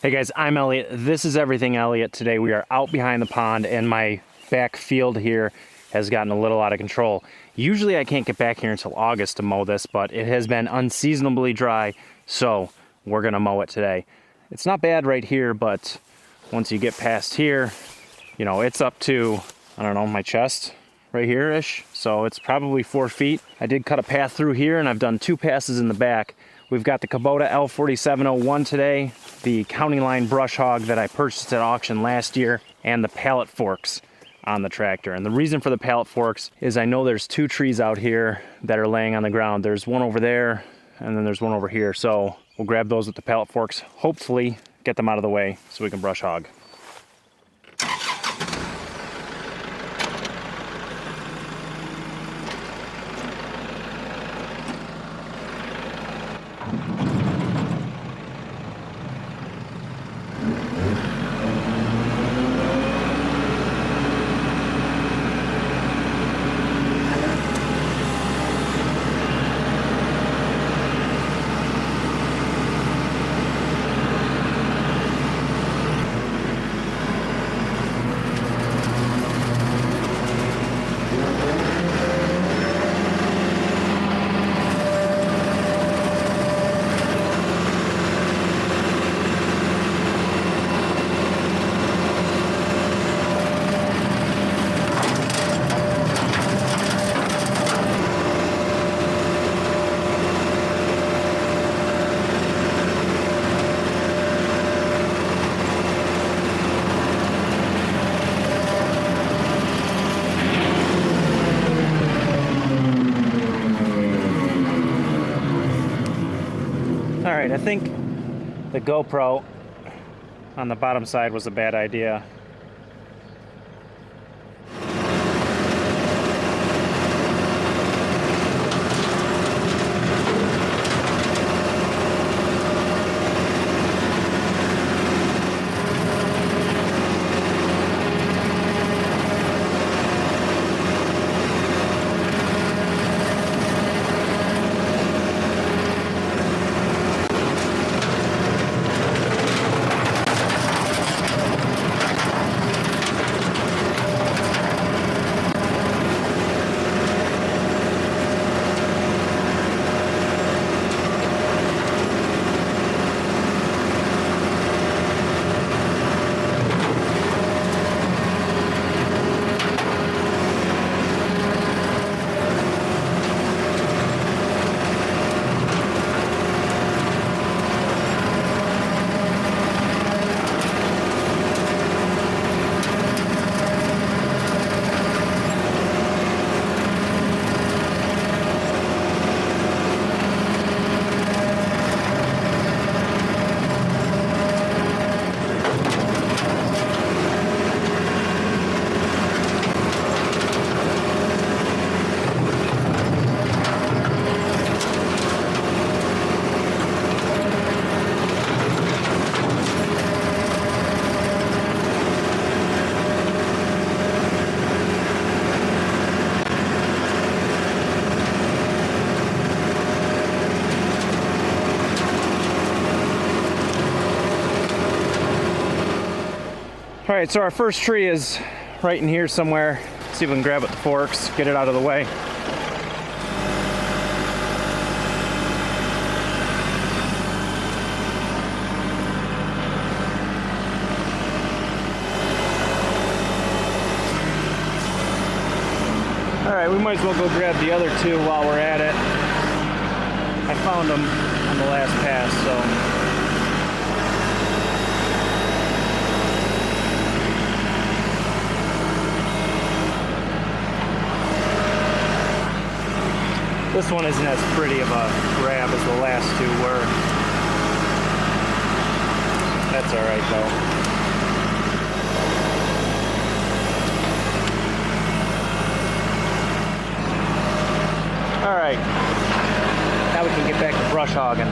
Hey guys, I'm Elliot. This is Everything Elliot. Today we are out behind the pond and my back field here has gotten a little out of control. Usually I can't get back here until August to mow this, but it has been unseasonably dry, so we're gonna mow it today. It's not bad right here, but once you get past here, you know, it's up to, I don't know, my chest right here-ish, so it's probably 4 feet. I did cut a path through here and I've done 2 passes in the back. We've got the Kubota L4701 today, the Countyline Brush Hog that I purchased at auction last year, and the Pallet forks on the tractor. And the reason for the Pallet forks is I know there's 2 trees out here that are laying on the ground. There's one over there, and then there's one over here. So we'll grab those with the Pallet forks, hopefully get them out of the way so we can brush hog. All right, I think the GoPro on the bottom side was a bad idea. All right, so our first tree is right in here somewhere. Let's see if we can grab it with the forks, get it out of the way. All right, we might as well go grab the other 2 while we're at it. I found them on the last pass, so. This one isn't as pretty of a grab as the last 2 were. That's all right though. All right, now we can get back to brush hogging.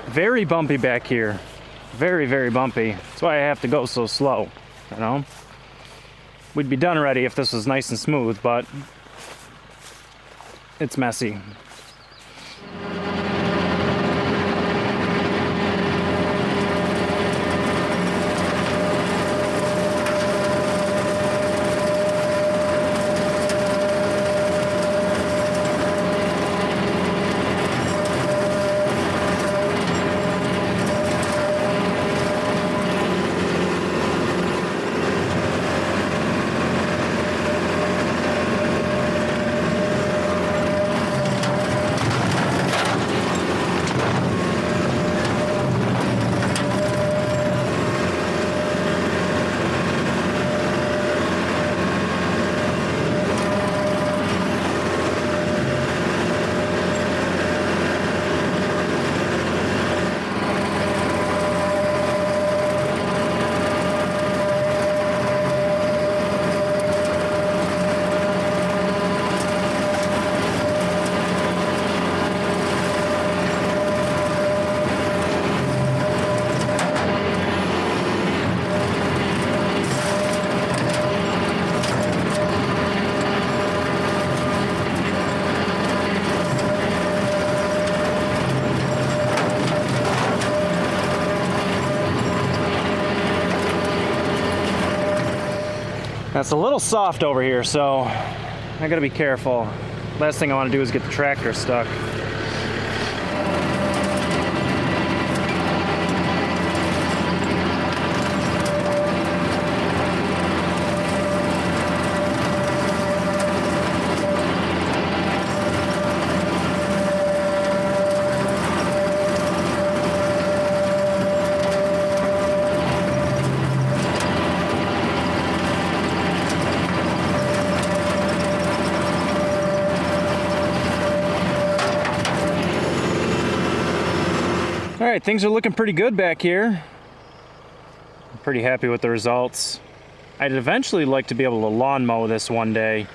Very bumpy back here. Very, very bumpy. That's why I have to go so slow, you know? We'd be done already if this was nice and smooth, but it's messy. It's a little soft over here, so I gotta be careful. Last thing I want to do is get the tractor stuck. All right, things are looking pretty good back here. I'm pretty happy with the results. I'd eventually like to be able to lawn mow this one day,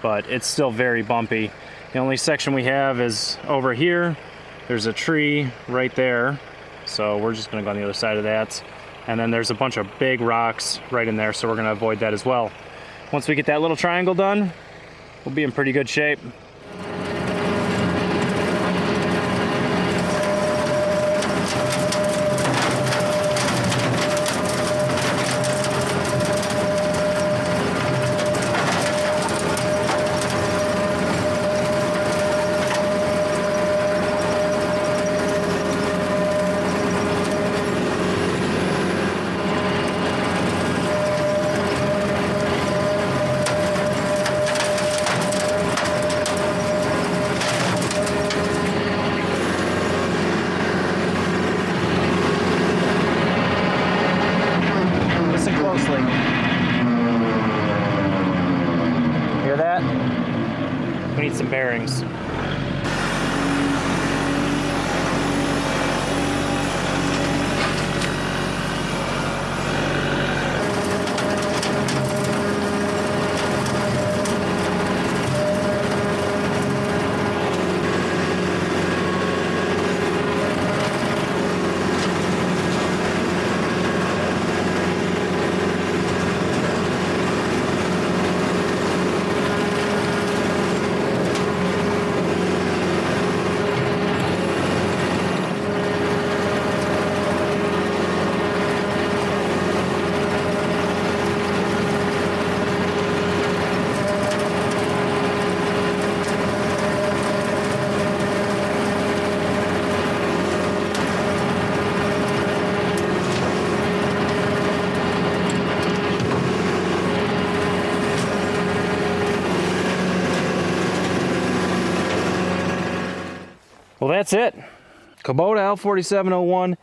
but it's still very bumpy. The only section we have is over here. There's a tree right there, so we're just gonna go on the other side of that. And then there's a bunch of big rocks right in there, so we're gonna avoid that as well. Once we get that little triangle done, we'll be in pretty good shape. Hear that? We need some bearings. Well, that's it. Kubota L4701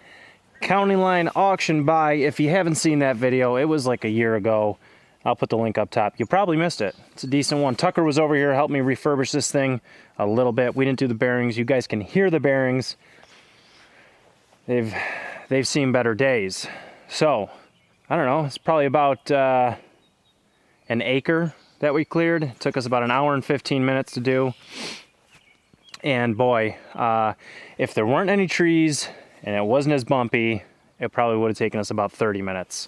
Countyline auction buy. If you haven't seen that video, it was like a year ago. I'll put the link up top. You probably missed it. It's a decent one. Tucker was over here, helped me refurbish this thing a little bit. We didn't do the bearings. You guys can hear the bearings. They've seen better days. So, I don't know. It's probably about an acre that we cleared. It took us about an hour and 15 minutes to do. And boy, if there weren't any trees and it wasn't as bumpy, it probably would have taken us about 30 minutes.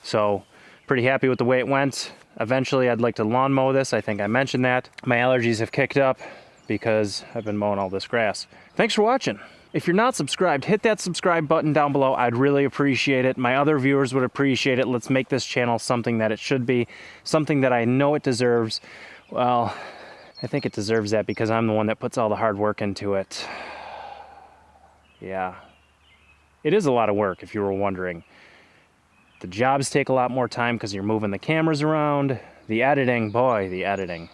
So pretty happy with the way it went. Eventually I'd like to lawn mow this. I think I mentioned that. My allergies have kicked up because I've been mowing all this grass. Thanks for watching. If you're not subscribed, hit that subscribe button down below. I'd really appreciate it. My other viewers would appreciate it. Let's make this channel something that it should be, something that I know it deserves. Well, I think it deserves that because I'm the one that puts all the hard work into it. Yeah. It is a lot of work, if you were wondering. The jobs take a lot more time because you're moving the cameras around. The editing, boy, the editing.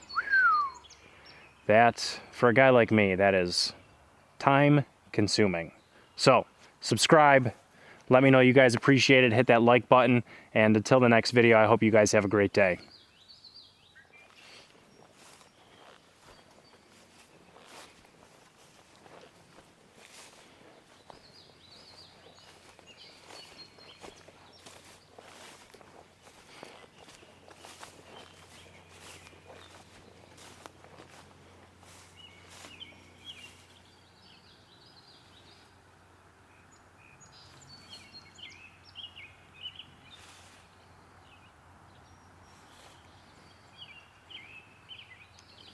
That, for a guy like me, that is time consuming. So subscribe, let me know you guys appreciate it, hit that like button, and until the next video, I hope you guys have a great day.